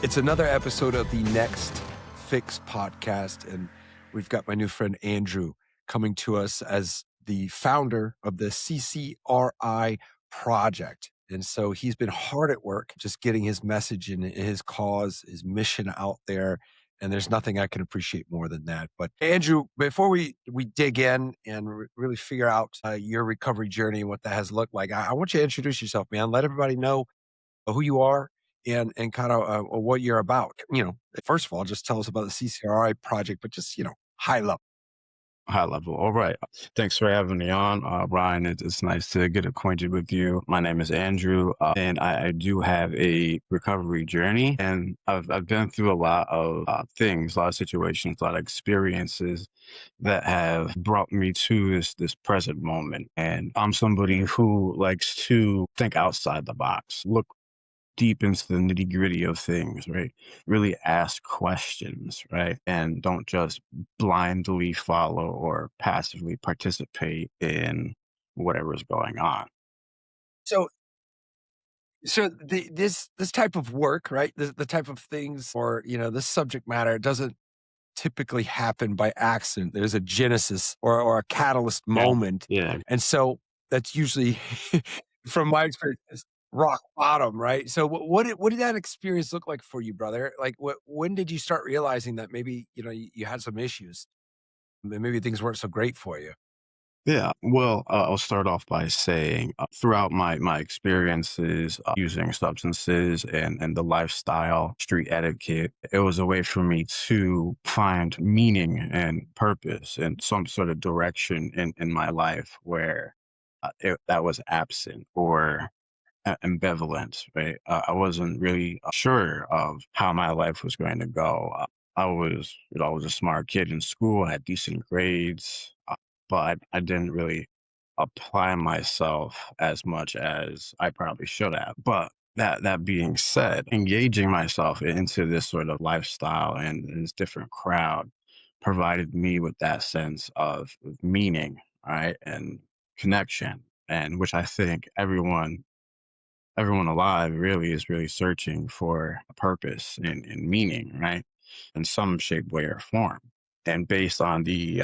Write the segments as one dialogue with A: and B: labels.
A: It's another episode of the Next Fix podcast, and we've got my new friend Andrew coming to us as the founder of the CCRI Project. And so he's been hard at work just getting his message and his cause, his mission out there. And there's nothing I can appreciate more than that. But Andrew, before we dig in and really figure out your recovery journey and what that has looked like, I want you to introduce yourself, man. Let everybody know who you are and kind of what you're about. First of all, just tell us about the CCRI project, but just high level.
B: High level. All right. Thanks for having me on, Ryan. It's nice to get acquainted with you. My name is Andrew, and I do have a recovery journey, and I've been through a lot of things, a lot of situations, a lot of experiences that have brought me to this present moment. And I'm somebody who likes to think outside the box, look deep into the nitty gritty of things, right? Really ask questions, right? And don't just blindly follow or passively participate in whatever's going on.
A: So, this type of work, right? The type of things, or this subject matter doesn't typically happen by accident. There's a genesis or a catalyst
B: Yeah.
A: moment,
B: Yeah.
A: and so that's usually, from my experience, is rock bottom, right? So, what did that experience look like for you, brother? Like, when did you start realizing that maybe you had some issues, maybe things weren't so great for you?
B: Yeah, well, I'll start off by saying throughout my experiences using substances and the lifestyle, street etiquette, it was a way for me to find meaning and purpose and some sort of direction in my life where that was absent or ambivalent, right? I wasn't really sure of how my life was going to go. I was a smart kid in school, had decent grades, but I didn't really apply myself as much as I probably should have. But that being said, engaging myself into this sort of lifestyle and this different crowd provided me with that sense of meaning, right, and connection, and which I think everyone alive really is really searching for a purpose and meaning, right? In some shape, way, or form. And based on the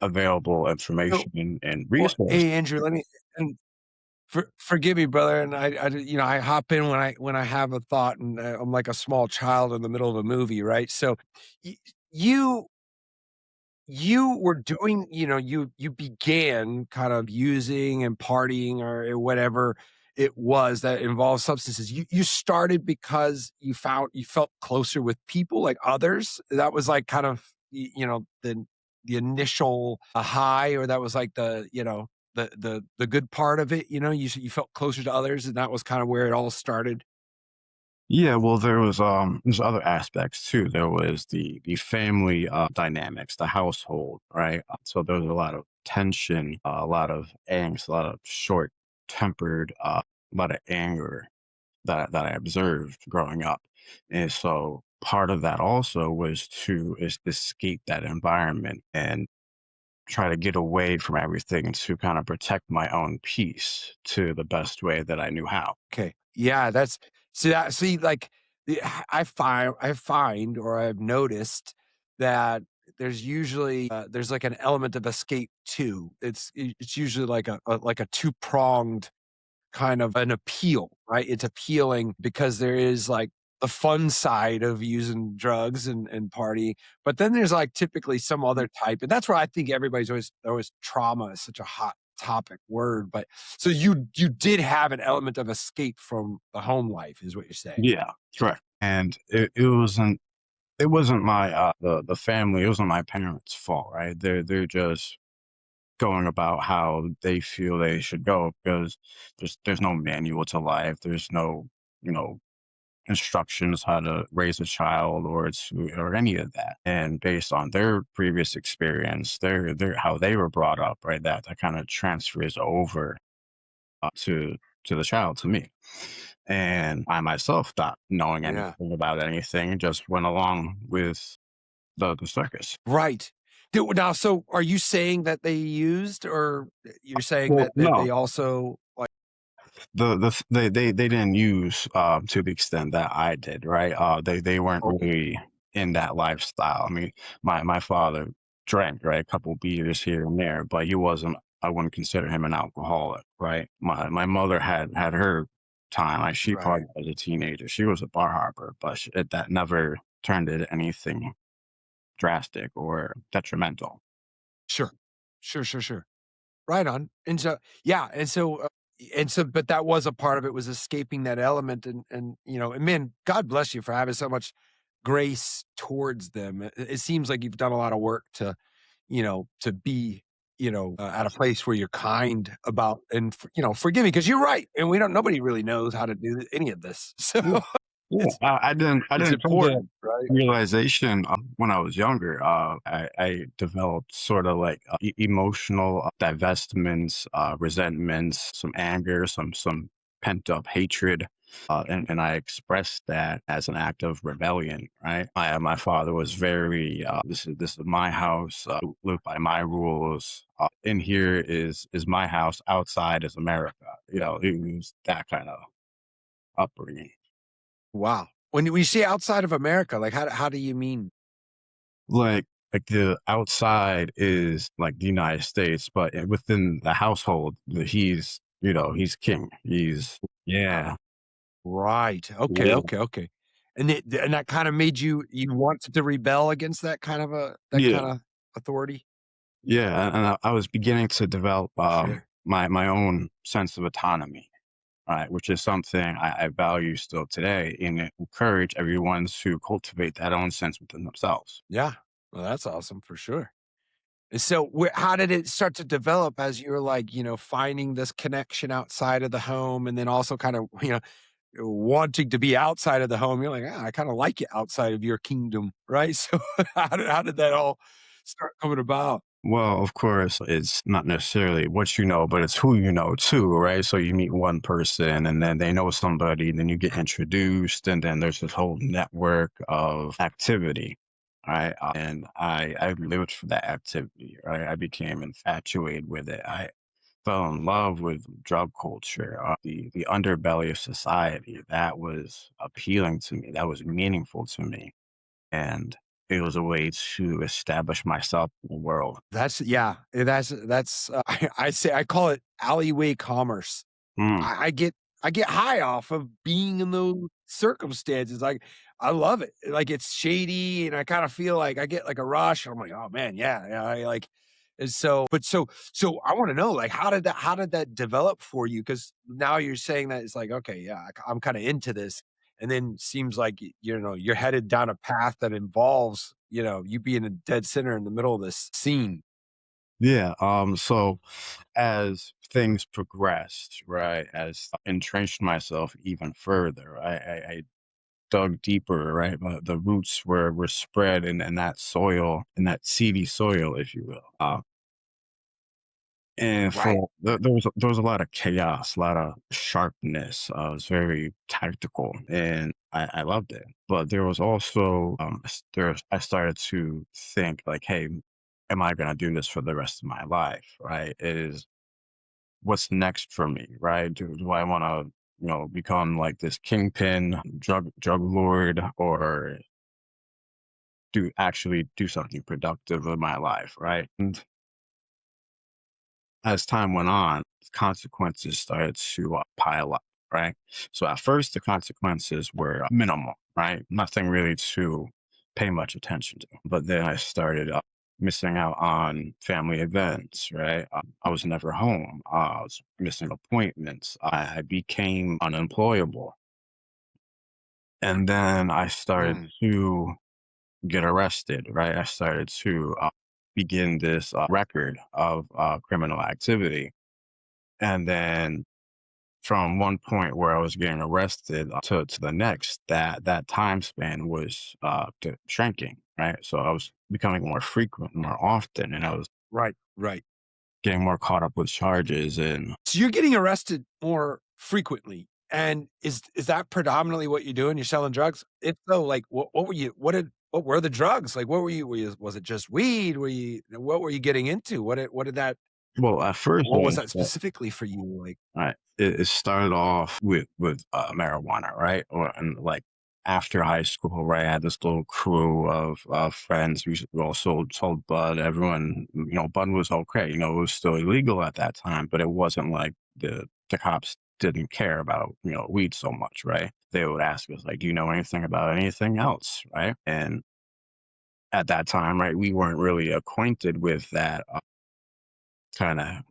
B: available
A: So,
B: information and
A: well,
B: resources.
A: hey, Andrew, let me and forgive me, brother, and I hop in when I have a thought, and I'm like a small child in the middle of a movie, right? So, y- you you were doing, you began kind of using and partying or whatever it was that involved substances. You started because you felt closer with people like others. That was like kind of the initial high, or that was like the good part of it. You felt closer to others, and that was kind of where it all started.
B: Yeah, well, there's other aspects too. There was the family dynamics, the household, right? So there was a lot of tension, a lot of angst, a lot of short tempered, a lot of anger that I observed growing up. And so part of that also was to is escape that environment and try to get away from everything to kind of protect my own peace to the best way that I knew how.
A: Okay. Yeah, that's see, like, I find or I've noticed that there's like an element of escape too. It's usually like a two-pronged kind of an appeal, right? It's appealing because there is like the fun side of using drugs and party, but then there's like typically some other type, and that's where I think everybody's always trauma is such a hot topic word. But so you did have an element of escape from the home life, is what you're saying.
B: Yeah, correct. And it wasn't my the family, it wasn't my parents' fault, right? They're just going about how they feel they should go because there's no manual to life. There's no, you know, instructions how to raise a child or any of that. And based on their previous experience, their how they were brought up, right? That kind of transfers over to the child, to me. And I myself, not knowing
A: Yeah.
B: anything about anything, just went along with the circus.
A: Right. Now, so are you saying that they used, or you're saying
B: Well,
A: that
B: no,
A: they also like
B: They didn't use to the extent that I did, right? They weren't
A: Okay.
B: really in that lifestyle. I mean, my father drank, right, a couple beers here and there, but he wasn't. I wouldn't consider him an alcoholic, right? My mother had her time. Like she
A: Right.
B: partied as a teenager. She was a bar hopper, but that never turned into anything drastic or detrimental.
A: Sure. Sure. Right on. And so yeah, and so but that was a part of it was escaping that element and man, God bless you for having so much grace towards them. It seems like you've done a lot of work to be, at a place where you're kind about and forgiving because you're right. And we don't nobody really knows how to do any of this. So
B: Yeah, yeah.
A: it's
B: I
A: it's
B: didn't come to
A: important, right?
B: realization when I was younger. I developed sort of like emotional divestments, resentments, some anger, some pent up hatred. And I expressed that as an act of rebellion, right? My father was very, this is my house, live by my rules. In here is my house, outside is America. It was that kind of upbringing.
A: Wow. When you say outside of America, like how do you mean?
B: Like like the outside is like the United States, but within the household, he's king. Yeah,
A: Right.
B: yeah,
A: Okay. And that kinda made you wanted to rebel against that
B: yeah,
A: kinda authority?
B: yeah. And I was beginning to develop
A: Sure.
B: my own sense of autonomy, right, which is something I value still today, and encourage everyone to cultivate that own sense within themselves.
A: Yeah. Well, that's awesome for sure. And so how did it start to develop as you were like, finding this connection outside of the home and then also kind of, wanting to be outside of the home? You're like, I kind of like it outside of your kingdom, right? So how did that all start coming about?
B: Well, of course, it's not necessarily what you know, but it's who you know too, right? So you meet one person and then they know somebody, and then you get introduced, and then there's this whole network of activity, right? And I lived for that activity, right? I became infatuated with it. I fell in love with drug culture, the underbelly of society. That was appealing to me. That was meaningful to me, and it was a way to establish myself in the world.
A: That's yeah, I say I call it alleyway commerce.
B: Mm,
A: I get high off of being in those circumstances, like, I love it, like, it's shady, and I kinda feel like I get, like, a rush, I'm like, "Oh, man, yeah, I like." And so I wanna know, like, how did that develop for you? Because now you're saying that it's like, "Okay, yeah, I'm kinda into this," and then seems like, you're headed down a path that involves, you being a dead center in the middle of this scene.
B: yeah. So as things progressed, right, as I entrenched myself even further, I dug deeper, right? The roots were spread in that soil, in that seedy soil, if you will. And
A: Right.
B: there was a lot of chaos, a lot of sharpness. It was very tactical, and I loved it. But there was also I started to think like, hey, am I gonna do this for the rest of my life? Right? What's next for me? Right? Do I want to become like this kingpin, drug lord, or do something productive with my life? Right? And as time went on, consequences started to pile up, right? So at first, the consequences were minimal, right? Nothing really to pay much attention to. But then I started missing out on family events, right? I was never home. I was missing appointments. I became unemployable. And then I started
A: Mm.
B: to get arrested, right? I started to begin this record of criminal activity. And then from one point where I was getting arrested to the next, that time span was shrinking, right? So I was becoming more frequent, more often, and I was
A: Right.
B: getting more caught up with charges. And
A: So you're getting arrested more frequently, and is that predominantly what you're doing? You're selling drugs? If so, like, what were the drugs? Like, what were you was it just weed? What were you getting into? What did that
B: Well, at first,
A: What was that specifically for you? Like,
B: right, it started off with marijuana, right? Or and like after high school, right? I had this little crew of friends. We all sold bud. Everyone, bud was okay. It was still illegal at that time, but it wasn't like the cops didn't care about weed so much, right? They would ask us like, "Do you know anything about anything else?" Right? And at that time, right, we weren't really acquainted with that kind of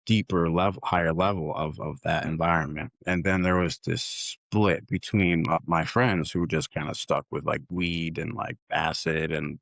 B: deeper level, higher level of that environment. And then there was this split between my friends who just kind of stuck with like weed and like acid and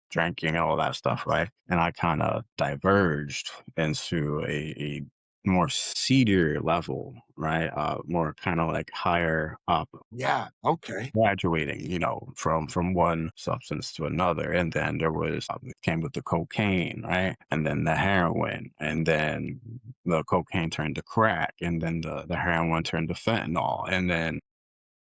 B: drinking and all that stuff, right? And I kind of diverged into a more seedier level, right? More kind of like higher up,
A: yeah, okay.
B: graduating, from one substance to another. And then there was, it came with the cocaine, right? And then the heroin. And then the cocaine turned to crack. And then the heroin turned to fentanyl. And then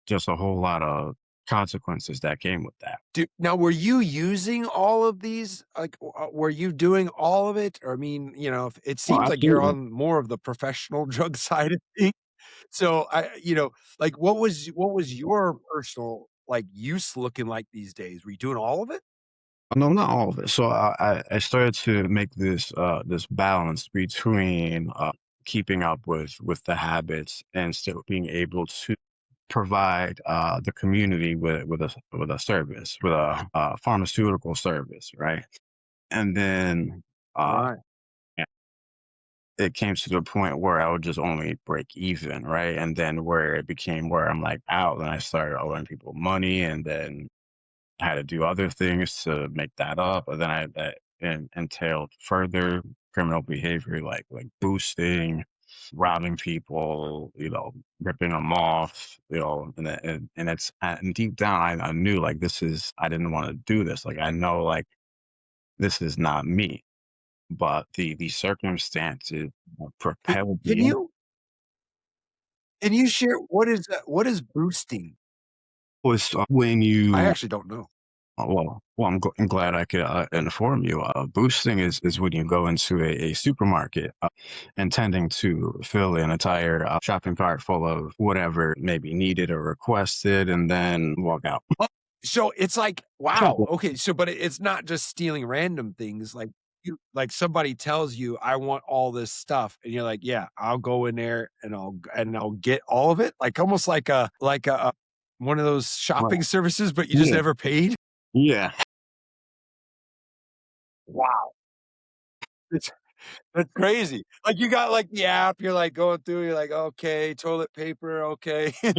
B: just a whole lot of consequences that came with that.
A: Now, were you using all of these? Like, were you doing all of it? Or, I mean, it
B: Oh,
A: seems like you're
B: absolutely.
A: on more of the professional drug side of things. So like, what was your personal like use looking like these days? Were you doing all of it?
B: No, not all of it. So I started to make this balance between keeping up with the habits and still being able to provide the community with a service, with a pharmaceutical service, right? And then uh,
A: Right.
B: yeah, it came to the point where I would just only break even, right? And then where it became where I'm like out, and I started owing people money, and then I had to do other things to make that up. And then that entailed further criminal behavior, like boosting, robbing people, ripping them off, and it's and deep down, I knew like I didn't want to do this. Like I know like this is not me, but the circumstances
A: Can
B: propelled
A: can
B: me in.
A: you can you share what is boosting?
B: Was when
A: I
B: you
A: actually don't know.
B: well, I'm glad I could inform you. Boosting is when you go into a supermarket intending to fill an entire shopping cart full of whatever may be needed or requested, and then walk out.
A: Oh, so it's like, wow,
B: Shop.
A: okay, so but it's not just stealing random things, like, like, somebody tells you, "I want all this stuff," and you're like, "Yeah, I'll go in there and I'll get all of it," like, almost like a one of those
B: Right.
A: shopping services, but you just
B: Yeah.
A: never paid?
B: Yeah.
A: Wow. That's crazy. Like, you got, like, the app, you're, like, going through, you're like, "Okay, toilet paper, okay," and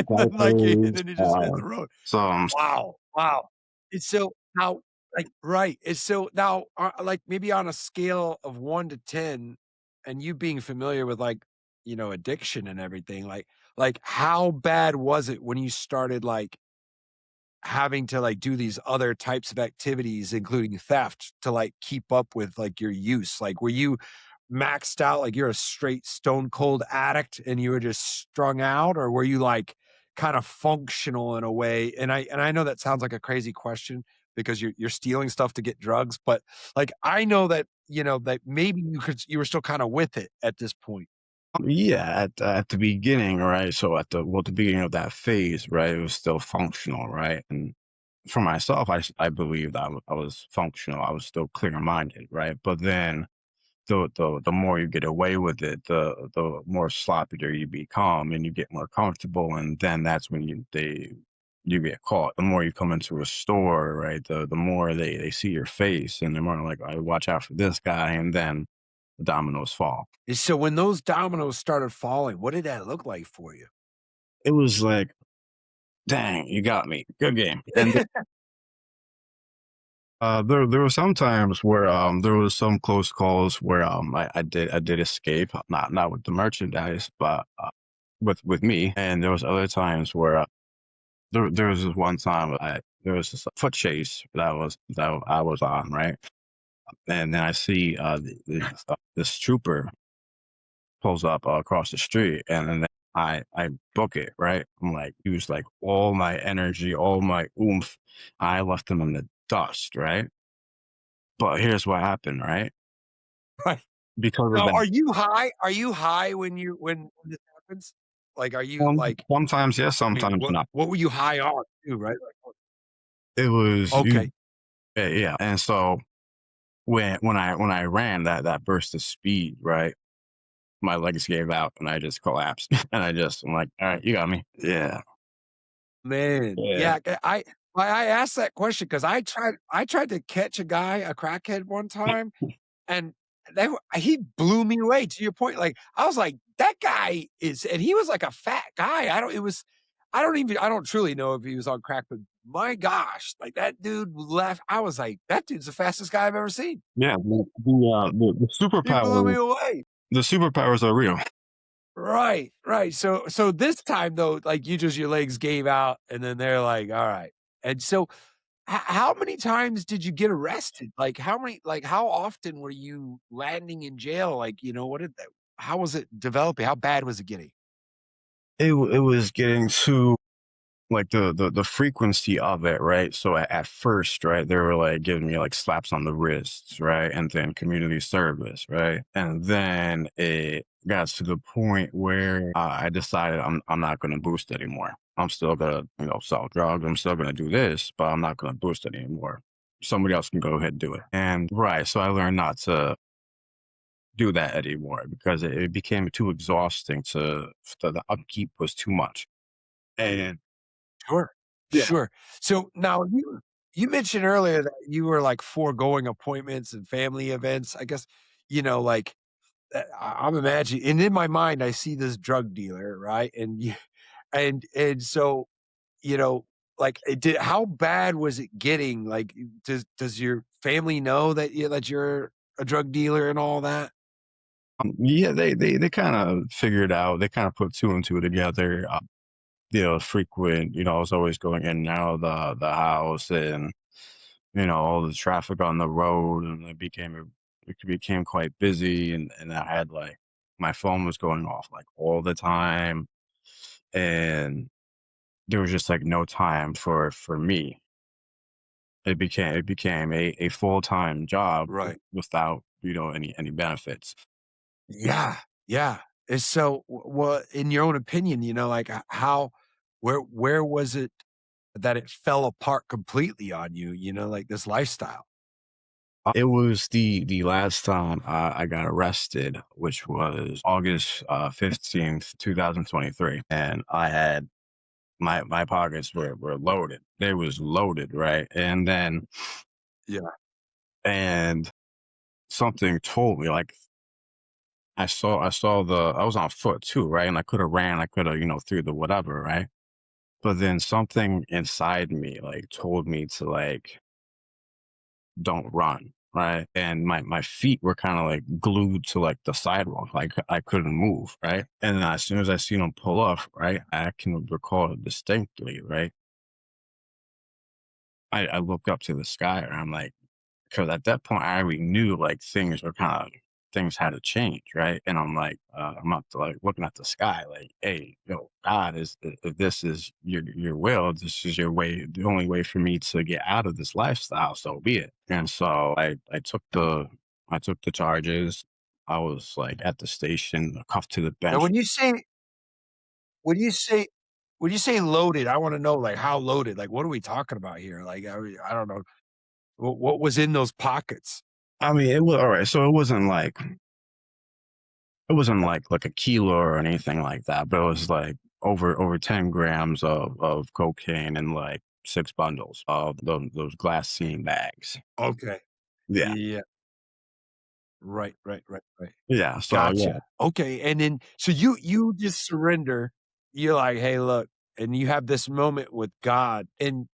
B: Diapers.
A: then you just hit the road.
B: Some.
A: Wow, wow. And so now like right, and so now, like, maybe on a scale of 1 to 10, and you being familiar with, like, addiction and everything, like, how bad was it when you started, like, having to, like, do these other types of activities, including theft, to, like, keep up with, like, your use? Like, were you maxed out, like, you're a straight stone cold addict and you were just strung out, or were you, like, kinda functional in a way? And I know that sounds like a crazy question because you're stealing stuff to get drugs, but, like, I know that, that maybe you were still kinda with it at this point.
B: Yeah, at the beginning, right? So at the beginning of that phase, right, it was still functional, right? And for myself, I believed I was functional. I was still clear minded, right? But then the more you get away with it, the more sloppier you become, and you get more comfortable, and then that's when you get caught. The more you come into a store, right, the more they see your face, and they're more like, "I watch out for this guy," and then the dominoes fall.
A: And so when those dominoes started falling, what did that look like for you?
B: It was like, "Dang, you got me. Good game." And there were some times where there was some close calls where I did escape, not with the merchandise, but with me. And there was other times where there was this one time there was this foot chase that I was on, right, and then I see this trooper pulls up across the street, and then I book it, right. I'm like, use like all my energy, all my oomph. I left him in the dust, right. But here's what happened, right?
A: Right.
B: because of
A: Now,
B: that.
A: are you high? Are you high when this happens? Like, are you like,
B: Sometimes yes,
A: I mean,
B: sometimes not.
A: what were you high on too, right? Like,
B: It was you,
A: okay,
B: yeah, yeah. And so when I ran that burst of speed, right, my legs gave out and I just collapsed, and I'm like, all right, you got me. Yeah,
A: man.
B: yeah.
A: Yeah, I asked that question because I tried to catch a crackhead one time. And he blew me away to your point, like, I was like, "That guy is," and he was like a fat guy. I don't truly know if he was on crack, but my gosh, like, that dude left I was like, "That dude's the fastest guy I've ever seen."
B: Yeah, the
A: He blew me
B: superpowers,
A: away.
B: the superpowers are real.
A: Right, right. So this time though, like, your legs gave out, and then they're like, "Alright." And so how many times did you get arrested? Like, how often were you landing in jail? Like, what did that how was it developing? How bad was it getting?
B: It was getting to like the frequency of it, right? So at first, right, they were like giving me like slaps on the wrists, right, and then community service, right, and then it got to the point where I decided I'm not going to boost anymore. I'm still gonna sell drugs. I'm still gonna do this, but I'm not gonna boost it anymore. Somebody else can go ahead and do it. And right, so I learned not to do that anymore because it became too exhausting the upkeep was too much. And
A: Sure,
B: yeah,
A: sure. So now you mentioned earlier that you were like foregoing appointments and family events. I guess, like I'm imagining, and in my mind, I see this drug dealer, right? And so you know, like, it did how bad was it getting? Like, does your family know that you're a drug dealer and all that?
B: yeah, they kind of figured out. They kind of put two and two together. Frequent. I was always going in and out of the house, and all the traffic on the road, and it became quite busy, and I had like my phone was going off like all the time, and there was just like no time for me. It became a full-time job
A: Right.
B: without any benefits.
A: Yeah, yeah. And so, in your own opinion, like, how where was it that it fell apart completely on you, like, this lifestyle?
B: It was the last time I got arrested, which was August 15th, 2023, and I had my pockets were loaded. They was loaded, right?
A: Yeah.
B: And something told me, like, I was on foot too, right? And I could have ran, I could have through the whatever, right? But then something inside me like told me to like don't run, right? And my feet were kind of like glued to like the sidewalk, like I couldn't move, right? And then as soon as I seen him pull off, right, I can recall it distinctly, right? I looked up to the sky and I'm like, because at that point I already knew like things had to change, right? And I'm like, I'm up to like looking at the sky, like, hey, God, if this is your will, this is your way, the only way for me to get out of this lifestyle, so be it. And so I took the charges. I was like at the station, cuffed to the
A: Now
B: bench.
A: when you say when you say loaded, I wanna know, like, how loaded? Like, what are we talking about here? Like, I don't know. What was in those pockets?
B: I mean, it was all right. So it wasn't like a kilo or anything like that, but it was like over 10 grams of cocaine and like 6 bundles of those glassine bags.
A: Okay.
B: Yeah.
A: Yeah. Right, right, right, right.
B: Yeah. So yeah.
A: Gotcha. Okay, and then so you just surrender. You're like, "Hey, look," and you have this moment with God, and,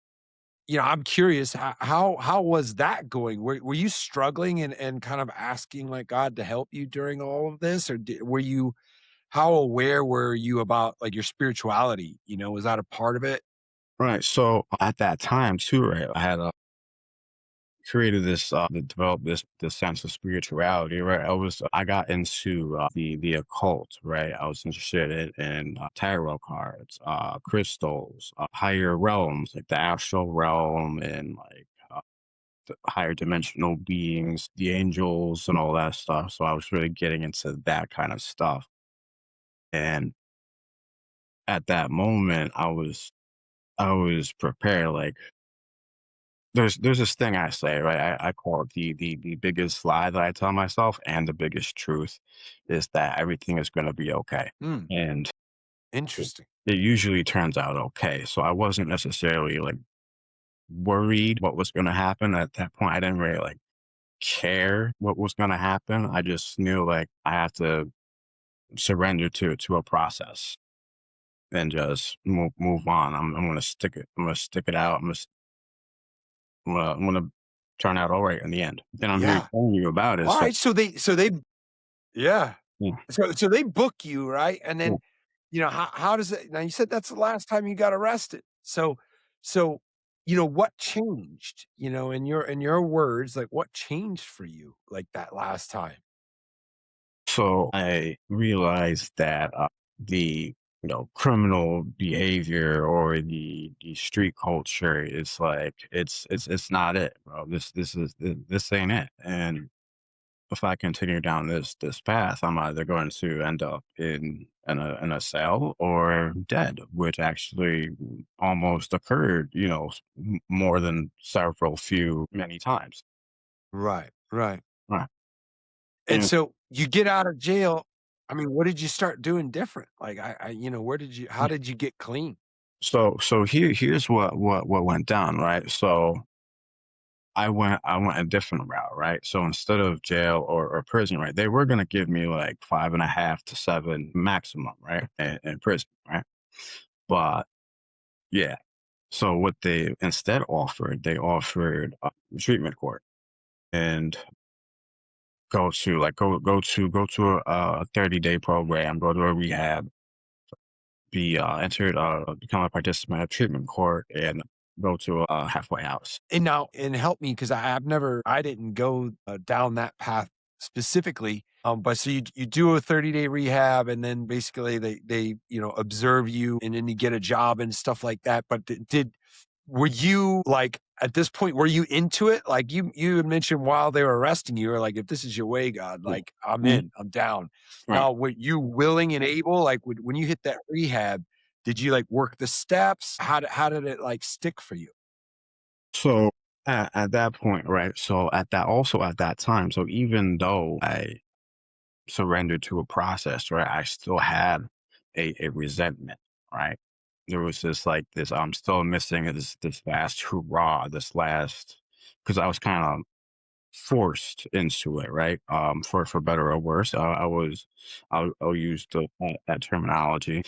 A: I'm curious, how was that going? Were you struggling and kind of asking, like, God to help you during all of this, or were you how aware were you about, like, your spirituality? Was that a part of it?
B: Right. So at that time too, right, I had created developed this sense of spirituality, right? I got into the occult, right? I was interested in tarot cards, crystals, higher realms like the astral realm, and like the higher dimensional beings, the angels, and all that stuff. So I was really getting into that kind of stuff. And at that moment, I was prepared. Like there's this thing I say, right? I call it the biggest lie that I tell myself, and the biggest truth is that everything is going to be okay.
A: Hmm,
B: And it
A: interesting.
B: it usually turns out okay. So I wasn't necessarily like worried what was going to happen at that point. I didn't really like care what was going to happen. I just knew like I had to surrender to a process and just move on. I'm gonna stick it. I'm gonna stick it out. I'm gonna turn out all right in the end. Then I'm here
A: Yeah.
B: telling you about it.
A: All
B: So
A: right. So they yeah.
B: yeah,
A: So they book you, right? And
B: yeah.
A: then, how does it now you said that's the last time you got arrested. So, what changed, in your words, like what changed for you like that last time?
B: So I realized that the criminal behavior or the street culture is like it's not it, bro. This ain't it. And if I continue down this path, I'm either going to end up in a cell or dead, which actually almost occurred, more than several few many times.
A: Right, right.
B: Right.
A: And
B: And
A: so you get out of jail. I mean, what did you start doing different? Like how did you get clean?
B: so here's what went down, right? So I went a different route, right? So instead of jail or prison, right, they were gonna give me like 5.5 to 7 maximum, right, in prison, right? But yeah. So what they instead offered, they offered treatment court and go to a 30-day program, go to a rehab, be entered, become a participant of treatment court, and go to a halfway house.
A: And help me because I didn't go down that path specifically. But so you do a 30-day rehab, and then basically they observe you, and then you get a job and stuff like that. But were you like at this point were you into it? Like you had mentioned while they were arresting you, or like if this is your way, God,
B: Yeah.
A: like I'm
B: Mhm.
A: in, I'm down.
B: Right.
A: Now, were you willing and able? Like when you hit that rehab, did you like work the steps? How did it like stick for you?
B: So at that point, right? So at that time, so even though I surrendered to a process, right, I still had a resentment, right? There was this I'm still missing this last hurrah, this last because I was kind of forced into it, right? For better or worse, I'll use that terminology,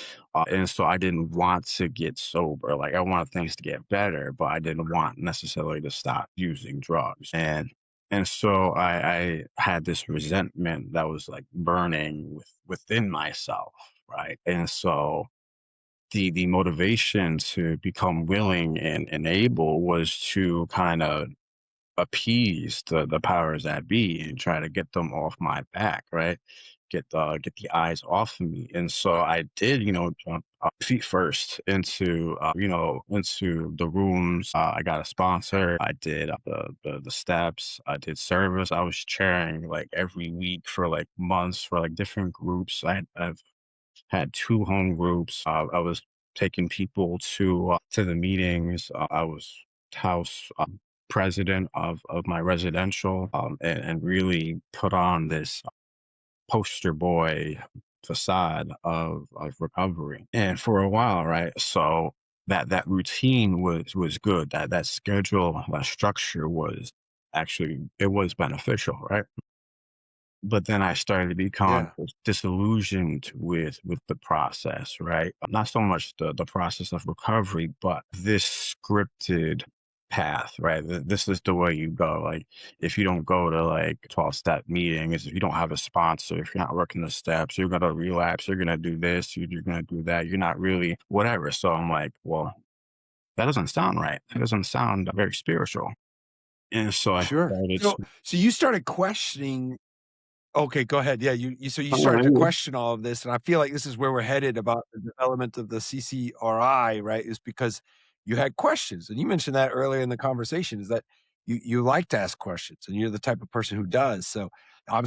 B: and so I didn't want to get sober. Like I wanted things to get better, but I didn't want necessarily to stop using drugs. And so I had this resentment that was like burning within myself, right? And so the motivation to become willing and able was to kind of appease the powers that be and try to get them off my back, right? Get the eyes off of me. And so I did, jump feet first into the rooms. I got a sponsor. I did the steps. I did service. I was chairing like every week for like months for like different groups. I've had two home groups. I was taking people to the meetings. I was house president of my residential, and really put on this poster boy facade of recovery. And for a while, right? So that routine was good. That schedule, that structure was actually it was beneficial, right? But then I started to become
A: Yeah.
B: disillusioned with the process, right? Not so much the process of recovery, but this scripted path, right? This is the way you go. Like if you don't go to like 12-step meetings, if you don't have a sponsor, if you're not working the steps, you're gonna relapse, you're gonna do this, you're gonna do that, you're not really whatever. So I'm like, well, that doesn't sound right. That doesn't sound very spiritual. And so I
A: Sure.
B: started
A: So you started questioning. Okay, go ahead. Yeah, you started to question all of this, and I feel like this is where we're headed about the development of the CCRI, right? Is because you had questions, and you mentioned that earlier in the conversation, is that you like to ask questions, and you're the type of person who does. So I'm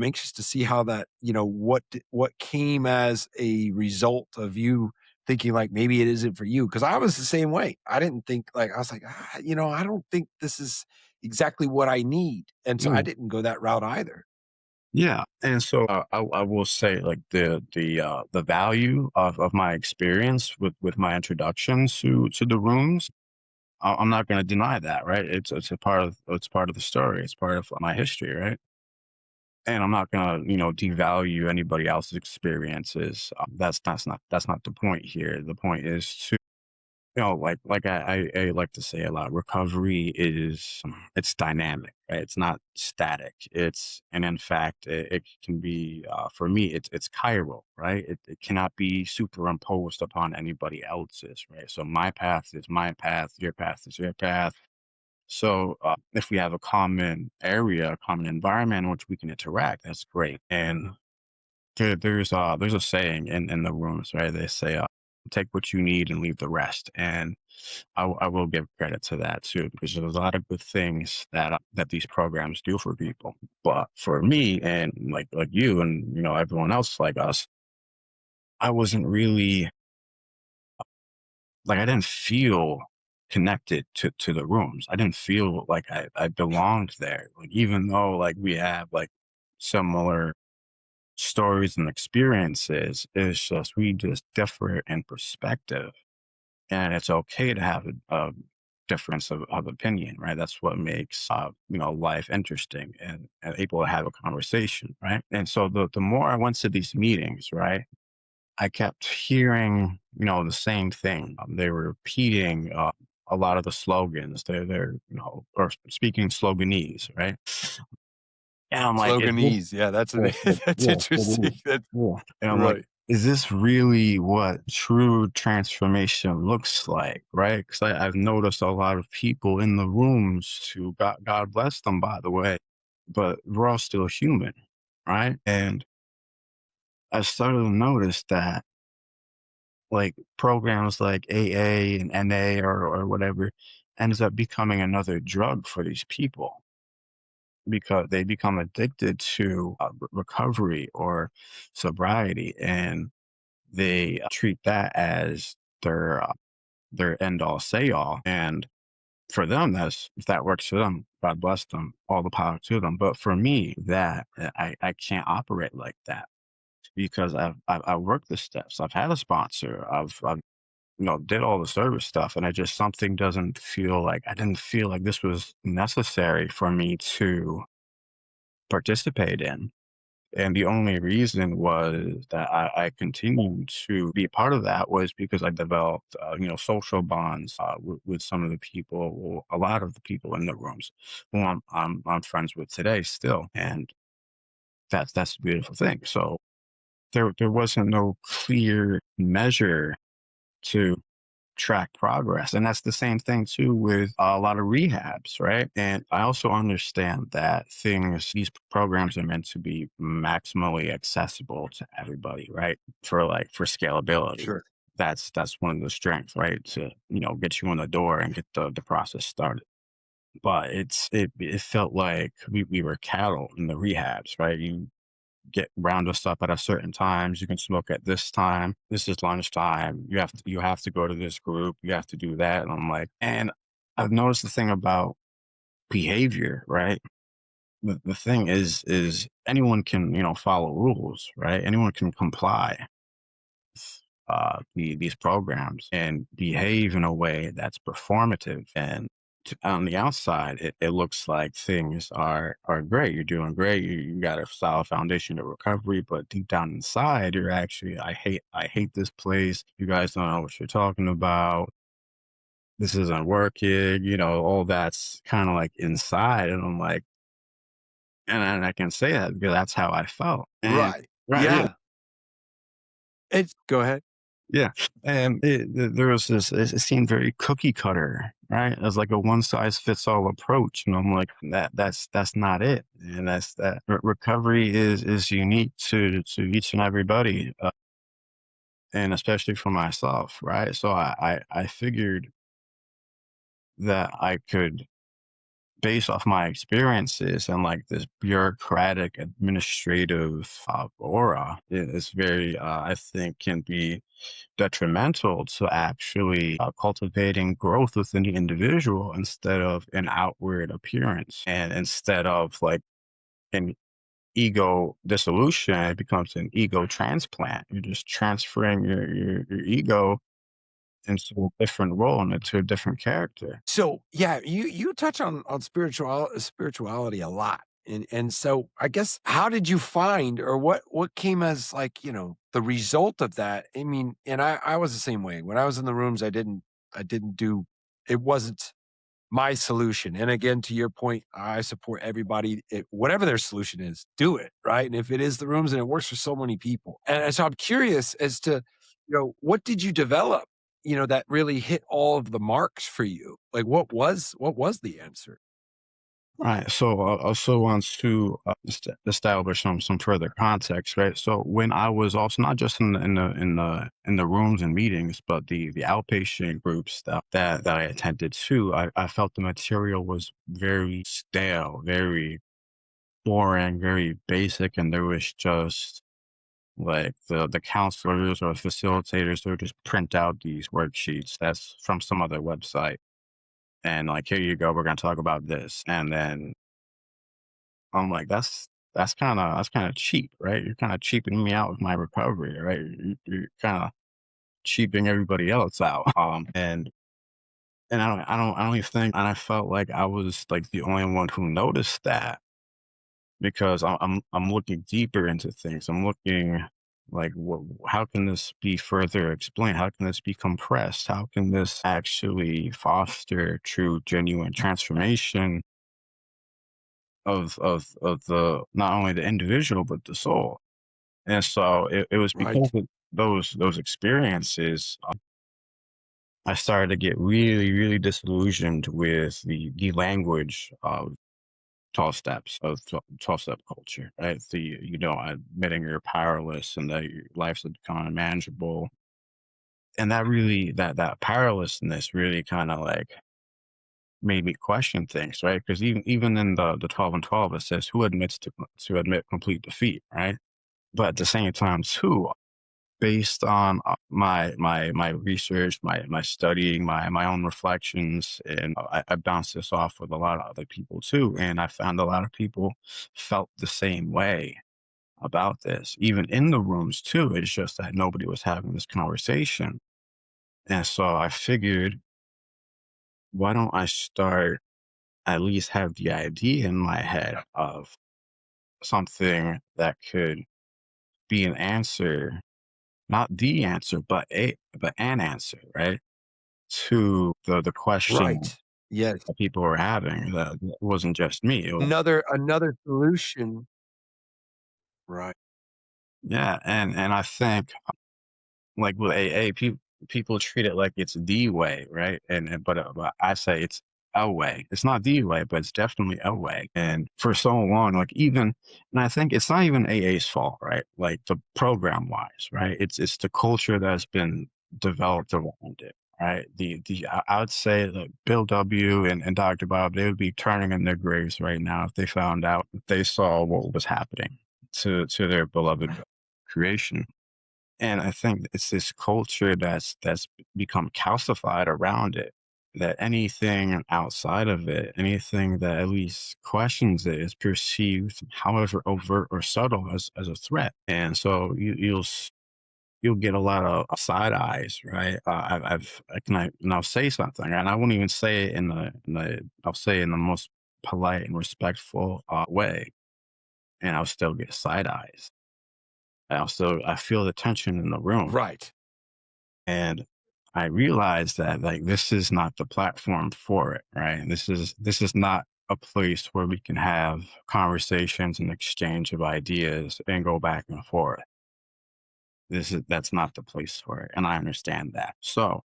A: anxious to see how that, what came as a result of you thinking like maybe it isn't for you. Cause I was the same way. I didn't think like, I was like, I don't think this is exactly what I need. And so I
B: Mm,
A: didn't go that route either.
B: yeah, and so I will say like the value of my experience with my introductions to the rooms. I'm not going to deny that, right? It's part of the story. It's part of my history, right? And I'm not going to devalue anybody else's experiences. That's not the point here. The point is to like I like to say a lot, recovery is it's dynamic, right? It's not static. And in fact, it can be for me, it's chiral, right? It cannot be superimposed upon anybody else's, right? So my path is my path, your path is your path. So if we have a common area, a common environment in which we can interact, that's great. And there's a saying in the rooms, right? They say, "Take what you need and leave the rest." And I will give credit to that too, because there's a lot of good things that these programs do for people. But for me, and like you, and everyone else like us, I wasn't really like I didn't feel connected to the rooms. I didn't feel like I belonged there. Like even though like we have like similar stories and experiences, it's just we just differ in perspective, and it's okay to have a difference of opinion, right? That's what makes life interesting, and able to have a conversation, right? And so the more I went to these meetings, right, I kept hearing the same thing. They were repeating a lot of the slogans. They're or speaking sloganese, right? And I'm like, is this
A: Sloganese. Yeah, that's
B: yeah, yeah,
A: that's
B: yeah,
A: interesting. That's
B: yeah. And I'm like,
A: right.
B: is this really what true transformation looks like, right? Because I've noticed a lot of people in the rooms who God bless them, by the way, but we're all still human, right? And I started to notice that like programs like AA and NA or whatever ends up becoming another drug for these people because they become addicted to recovery or sobriety, and they treat that as their their end all say all. And for them, that's if that works for them, God bless them, all the power to them. But for me, that I can't operate like that because I've worked the steps. I've had a sponsor. I've did all the service stuff, and I just something doesn't feel like I didn't feel like this was necessary for me to participate in. And the only reason was that I continued to be a part of that was because I developed, social bonds with some of the people, or a lot of the people in the rooms who I'm friends with today still, and that's a beautiful thing. So there wasn't no clear measure to track progress. And that's the same thing too with a lot of rehabs, right? And I also understand that these programs are meant to be maximally accessible to everybody, right? For scalability.
A: Sure.
B: That's one of the strengths, right? To, get you in the door and get the process started. But it felt like we were cattle in the rehabs, right? You get round us up at a certain times. You can smoke at this time. This is lunchtime. You have to go to this group. You have to do that. And I'm like, and I've noticed the thing about behavior, right? The thing is anyone can follow rules, right? Anyone can comply these programs and behave in a way that's performative. And on the outside, it looks like things are great. You're doing great. You got a solid foundation of recovery, but deep down inside, you're actually I hate this place. You guys don't know what you're talking about. This isn't working. All that's kind of like inside, and I'm like, and I can say that because that's how I felt. And
A: Right.
B: right, yeah.
A: Yeah. It's go ahead.
B: Yeah, and there was this. It seemed very cookie cutter, right? As like a one size fits all approach, and I'm like, that's not it. And that's that recovery is unique to each and everybody, and especially for myself, right? So I figured that I could based off my experiences and like this bureaucratic administrative aura is very, I think, can be detrimental to actually cultivating growth within the individual instead of an outward appearance. And instead of like an ego dissolution, it becomes an ego transplant. You're just transferring your ego into a different role and into a different character.
A: So, yeah, you touch on spirituality a lot. And so I guess how did you find or what came as like, the result of that? I mean, and I was the same way. When I was in the rooms, I didn't do it wasn't my solution. And again, to your point, I support everybody, whatever their solution is, do it, right? And if it is the rooms and it works for so many people. And so I'm curious as to, what did you develop, that really hit all of the marks for you? Like what was the answer?
B: Right. So I also want to establish some further context, right? So when I was also not just in the rooms and meetings, but the outpatient groups that I attended to, I felt the material was very stale, very boring, very basic, and there was just like the counselors or facilitators, they would just print out these worksheets that's from some other website, and like, here you go, we're going to talk about this, and then I'm like, that's kind of cheap, right? You're kind of cheapening me out with my recovery, right? You're kind of cheaping everybody else out. And I don't even think, and I felt like I was like the only one who noticed that because I'm looking deeper into things. I'm looking like, how can this be further explained? How can this be compressed? How can this actually foster true, genuine transformation of the not only the individual but the soul? And so it was because
A: Right.
B: of those experiences, I started to get really, really disillusioned with the language of 12 steps of 12-step culture, right? Admitting you're powerless and that your life's become unmanageable. And that powerlessness really kind of like made me question things, right? Because even in the 12 and 12, it says who admits to admit complete defeat, right? But at the same time, too, based on my research, my studying, my own reflections, and I bounced this off with a lot of other people too, and I found a lot of people felt the same way about this, even in the rooms too. It's just that nobody was having this conversation, and so I figured, why don't I start at least have the idea in my head of something that could be an answer, not the answer, but an answer, right? To the question
A: Right. Yes.
B: that people were having, that it wasn't just me.
A: Another solution. Right.
B: Yeah, and I think like with AA, people treat it like it's the way, right? But I say it's a way. It's not the way, but it's definitely a way. And for so long, like even, and I think it's not even AA's fault, right? Like the program wise, right? It's the culture that's been developed around it. Right. I would say that Bill W. and Dr. Bob, they would be turning in their graves right now if they found out, if they saw what was happening to their beloved creation. And I think it's this culture that's become calcified around it, that anything outside of it, anything that at least questions it is perceived, however overt or subtle, as a threat. And so you'll get a lot of side eyes, right? And I'll say something, and I won't even say it I'll say it in the most polite and respectful way, and I'll still get side eyes. I feel the tension in the room.
A: Right.
B: And I realized that like this is not the platform for it, right? And this is not a place where we can have conversations and exchange of ideas and go back and forth. That's not the place for it. And I understand that. So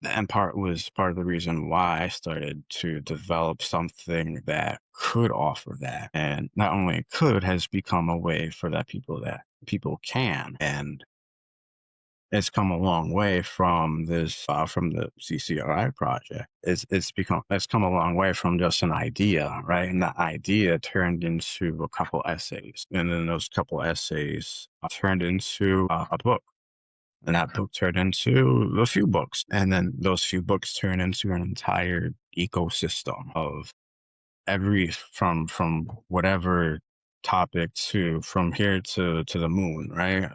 B: and part of the reason why I started to develop something that could offer that. And not only could, has become a way for that people can. And it's come a long way from this from the CCRI project. It's come a long way from just an idea, right? And that idea turned into a couple essays, and then those couple essays turned into a book, and that book turned into a few books, and then those few books turned into an entire ecosystem of every from whatever topic to from here to the moon, right?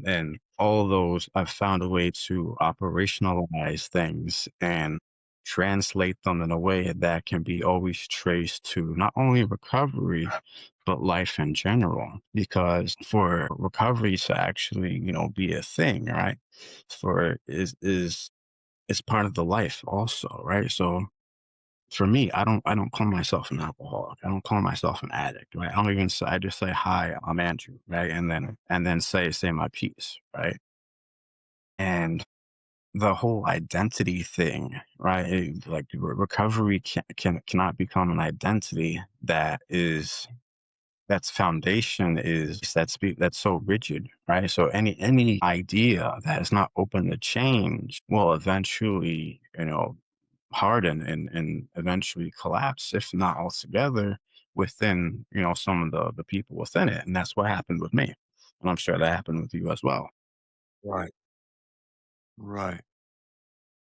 B: And all of those, I've found a way to operationalize things and translate them in a way that can be always traced to not only recovery but life in general. Because for recovery to actually, be a thing, right? For is part of the life also, right? So for me, I don't call myself an alcoholic. I don't call myself an addict, right? I don't even say, I just say, "Hi, I'm Andrew," right? And then say my piece, right? And the whole identity thing, right? Like recovery cannot become an identity that's foundation is that's so rigid, right? So any idea that is not open to change will eventually, harden and eventually collapse, if not altogether, within, some of the people within it. And that's what happened with me. And I'm sure that happened with you as well.
A: Right. Right.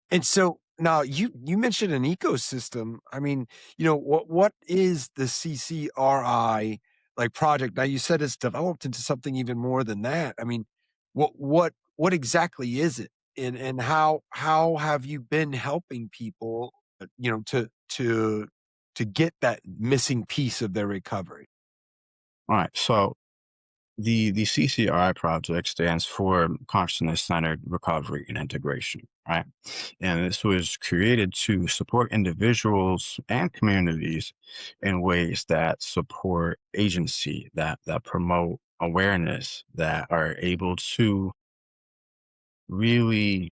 A: And so now you mentioned an ecosystem. I mean, what is the CCRI like project? Now you said it's developed into something even more than that. I mean, what exactly is it? And how have you been helping people, to get that missing piece of their recovery?
B: All right. So the CCRI project stands for Consciousness Centered Recovery and Integration, right? And this was created to support individuals and communities in ways that support agency, that promote awareness, that are able to really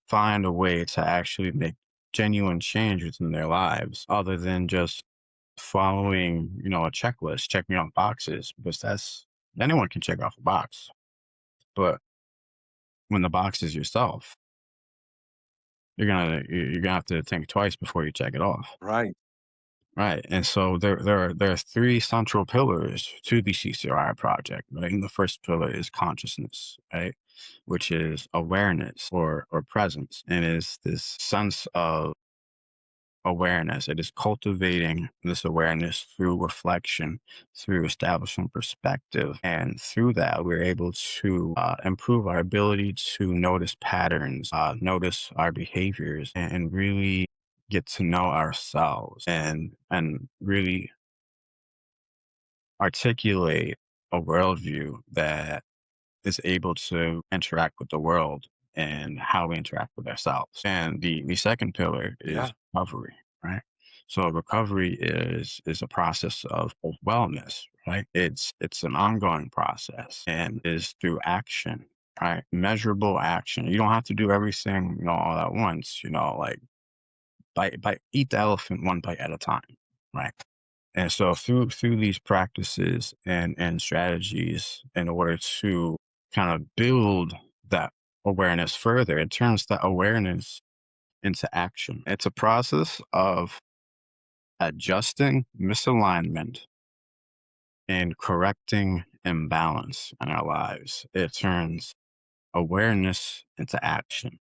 B: find a way to actually make genuine changes in their lives other than just following, a checklist, checking off boxes, because that's anyone can check off a box. But when the box is yourself, you're gonna have to think twice before you check it off.
A: Right.
B: Right. And so there are three central pillars to the CCRI project, right? And the first pillar is consciousness, right? Which is awareness or presence, and is this sense of awareness. It is cultivating this awareness through reflection, through establishing perspective. And through that, we're able to improve our ability to notice patterns, notice our behaviors, and really get to know ourselves and really articulate a worldview that is able to interact with the world and how we interact with ourselves. And the second pillar is
A: Yeah.
B: recovery, right? So recovery is a process of wellness, right? It's an ongoing process and is through action, right? Measurable action. You don't have to do everything, all at once, like eat the elephant one bite at a time, right? And so through these practices and strategies, in order to kind of build that awareness further, it turns that awareness into action. It's a process of adjusting misalignment and correcting imbalance in our lives. It turns awareness into action.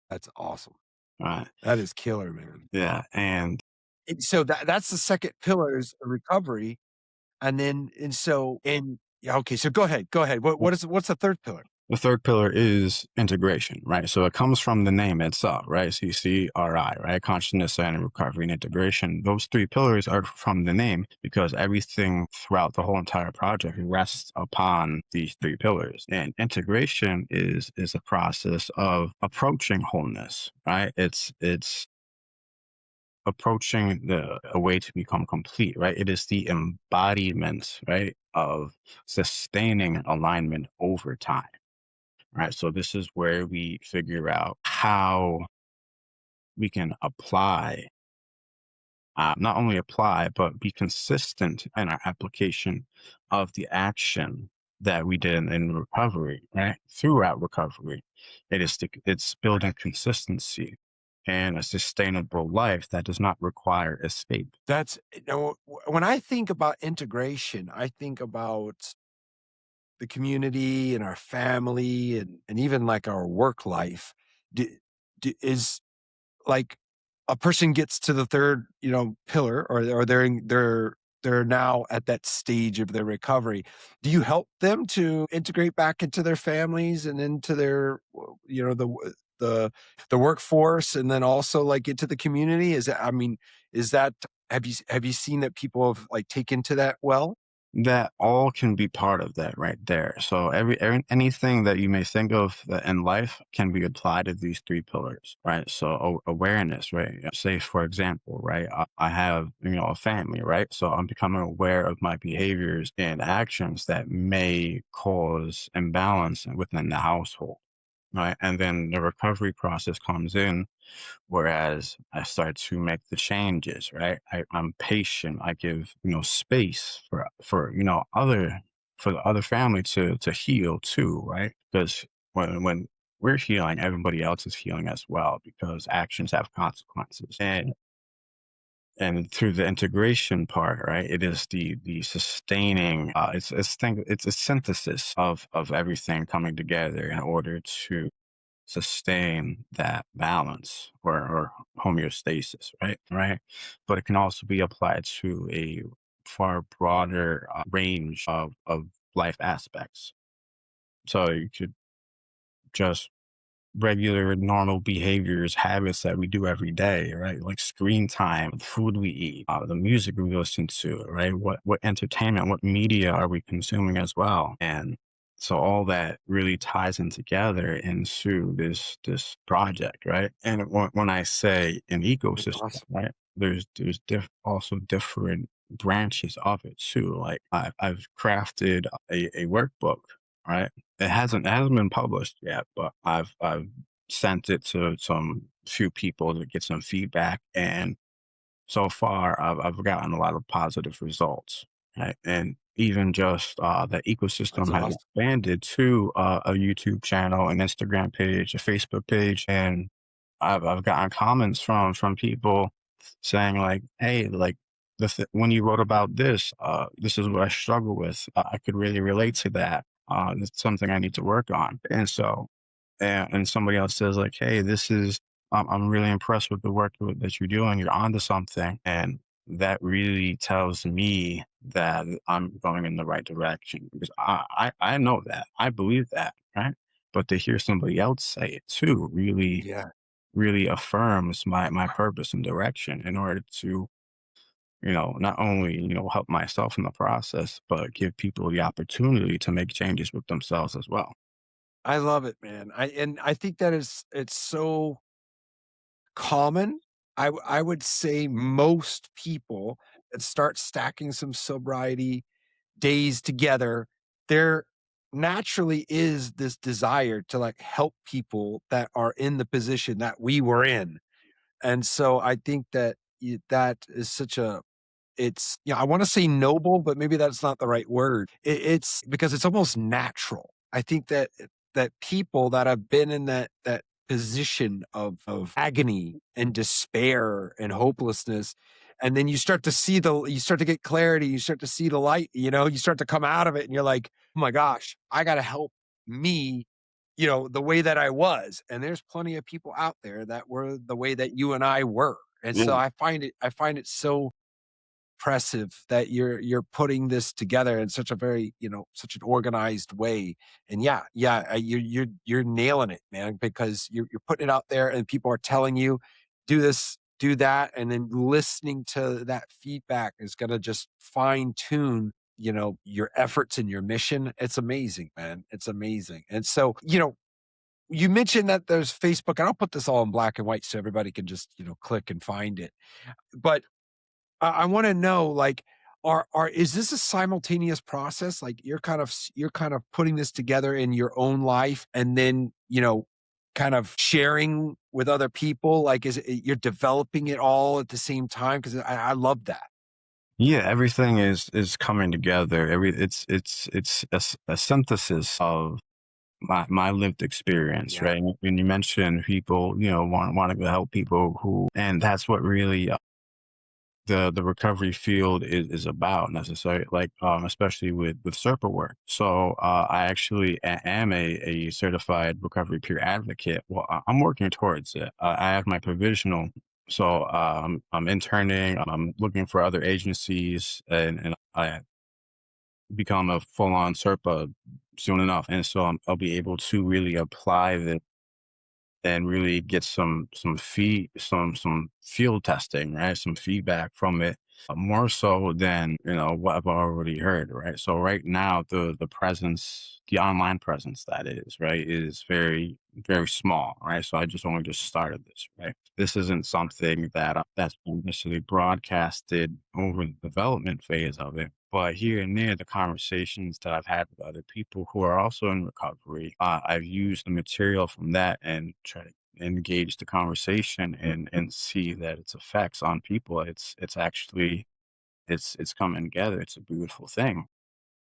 A: That's awesome.
B: Right.
A: That is killer, man.
B: Yeah. And
A: And so that's the second pillar is recovery. And yeah, okay, so go ahead. What's the third pillar?
B: the third pillar is integration, right? So it comes from the name itself, right? CCRI, right? Consciousness and recovery and integration. Those three pillars are from the name because everything throughout the whole entire project rests upon these three pillars. And integration is a process of approaching wholeness, right? It's approaching a way to become complete, right? It is the embodiment, right, of sustaining alignment over time, right? So this is where we figure out how we can apply, not only apply, but be consistent in our application of the action that we did in recovery, right? Throughout recovery, it's building consistency and a sustainable life that does not require escape.
A: That's when I think about integration, I think about the community and our family and even like our work life. D is like a person gets to the third, pillar, or they're now at that stage of their recovery. Do you help them to integrate back into their families and into their, the the workforce, and then also like into the community? Is that have you seen that people have like taken to that well?
B: That all can be part of that right there. So anything that you may think of that in life can be applied to these three pillars, right? So awareness, right? Say for example, right? I have a family, right? So I'm becoming aware of my behaviors and actions that may cause imbalance within the household, right? And then the recovery process comes in. Whereas I start to make the changes, right? I'm patient. I give, space for, for the other family to heal too, right? Because when we're healing, everybody else is healing as well because actions have consequences. And through the integration part, right? It is the sustaining, it's a synthesis of everything coming together in order to sustain that balance or homeostasis, right. But it can also be applied to a far broader range of life aspects. So you could just regular normal behaviors, habits that we do every day, right? Like screen time, the food we eat, the music we listen to, right? What entertainment, what media are we consuming as well? And so all that really ties in together into this project, right? And when I say an
A: That's
B: ecosystem,
A: awesome.
B: right? There's also different branches of it too. Like I've crafted a workbook, right? It hasn't been published yet, but I've sent it to some few people to get some feedback, and so far I've gotten a lot of positive results. Right? And even just the
A: That's
B: ecosystem has
A: awesome.
B: expanded to a YouTube channel, an Instagram page, a Facebook page, and I've gotten comments from people saying like, "Hey, like when you wrote about this, this is what I struggle with. I could really relate to that. It's something I need to work on." And so, and somebody else says like, "Hey, this is I'm really impressed with the work that you're doing. You're onto something," and that really tells me that I'm going in the right direction because I know that I believe that, right? But to hear somebody else say it too
A: Yeah.
B: really affirms my purpose and direction in order to, not only, help myself in the process, but give people the opportunity to make changes with themselves as well.
A: I love it, man. I think that it's so common. I would say most people that start stacking some sobriety days together, there naturally is this desire to like help people that are in the position that we were in. And so I think that that is such a it's I wanna say noble, but maybe that's not the right word. It's because it's almost natural. I think that people that have been in that position of agony and despair and hopelessness, and then you start to get clarity, you start to see the light, you start to come out of it and you're like, "Oh my gosh, I gotta help me, the way that I was." And there's plenty of people out there that were the way that you and I were. And so
B: Yeah.
A: I find it so impressive that you're putting this together in such a very, such an organized way. And yeah, you're nailing it, man, because you're putting it out there and people are telling you, do this, do that, and then listening to that feedback is gonna just fine tune, your efforts and your mission. It's amazing, man. It's amazing. And so, you mentioned that there's Facebook, and I'll put this all in black and white so everybody can just, click and find it. But I wanna know, like, are is this a simultaneous process? Like, you're kind of putting this together in your own life and then, kind of sharing with other people? Like, is it you're developing it all at the same time? 'Cause I love that.
B: Yeah, everything is coming together. It's a synthesis of my lived experience,
A: Yeah,
B: right? And you mentioned people, wanting to help people and that's what really the recovery field is about necessarily, like especially with serpa work. So I actually am a certified recovery peer advocate. Well, I'm working towards it. I have my provisional. So I'm interning. I'm looking for other agencies, and I become a full-on serpa soon enough, and so I'll be able to really apply this and really get some field testing, right? Some feedback from it, more so than what I've already heard, right? So right now, the presence, the online presence that is, right, is very very small, right? So I just only just started this, right? This isn't something that's been necessarily broadcasted over the development phase of it. But here and there, the conversations that I've had with other people who are also in recovery, I've used the material from that and try to engage the conversation and see that its effects on people. It's actually it's coming together. It's a beautiful thing.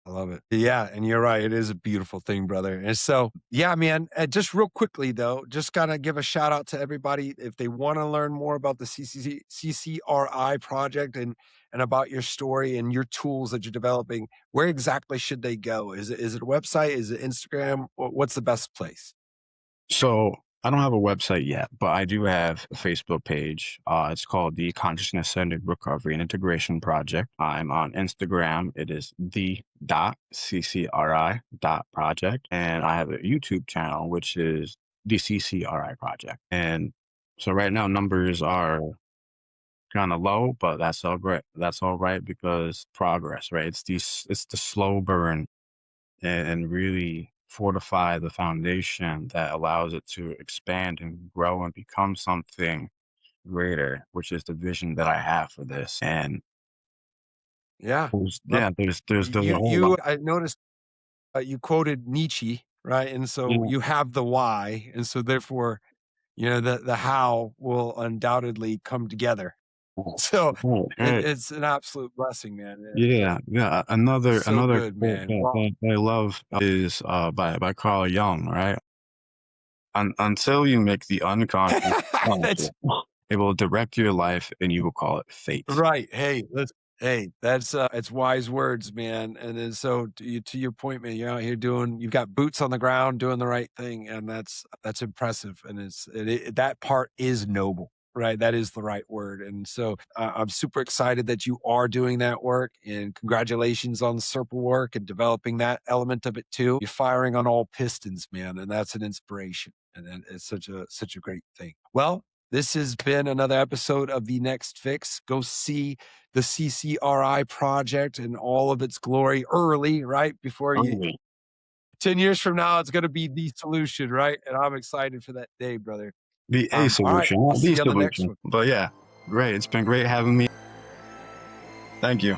A: I love it. Yeah, and you're right. It is a beautiful thing, brother. And so, yeah, man. Just real quickly though, just gotta give a shout out to everybody if they want to learn more about the CCRI project and about your story and your tools that you're developing. Where exactly should they go? Is it a website? Is it Instagram? What's the best place?
B: So I don't have a website yet, but I do have a Facebook page. It's called the Consciousness Centered Recovery and Integration Project. I'm on Instagram. It is the dot CCRI dot project. And I have a YouTube channel, which is the CCRI Project. And so right now numbers are kind of low, but that's all right. That's all right because progress, right? It's the slow burn and really fortify the foundation that allows it to expand and grow and become something greater, which is the vision that I have for this. And
A: Yeah, love
B: yeah, there's a whole
A: you.
B: lot.
A: I noticed you quoted Nietzsche, right? And so
B: Yeah.
A: you have the why, and so therefore, the how will undoubtedly come together. So
B: Right, right.
A: it's an absolute blessing, man.
B: Yeah, yeah.
A: So
B: Another
A: good,
B: quote
A: man.
B: that,
A: Well,
B: I love is by Carl Jung, right? Until you make the unconscious
A: that's
B: conscious, it will direct your life, and you will call it fate.
A: right. Hey, that's it's wise words, man. And then so to your point, man, you're out here you've got boots on the ground doing the right thing, and that's impressive. And that part is noble. Right, that is the right word, and so I'm super excited that you are doing that work. And congratulations on the Serpent work and developing that element of it too. You're firing on all pistons, man, and that's an inspiration. And then it's such a great thing. Well, this has been another episode of The Next Fix. Go see the CCRI project in all of its glory early, right? Before you
B: Early.
A: 10 years from now, it's gonna be the solution, right? And I'm excited for that day, brother.
B: The a
A: All right,
B: solution,
A: I'll
B: not
A: see
B: the
A: you on the next
B: solution.
A: one.
B: But yeah, great. It's been great having me. Thank you.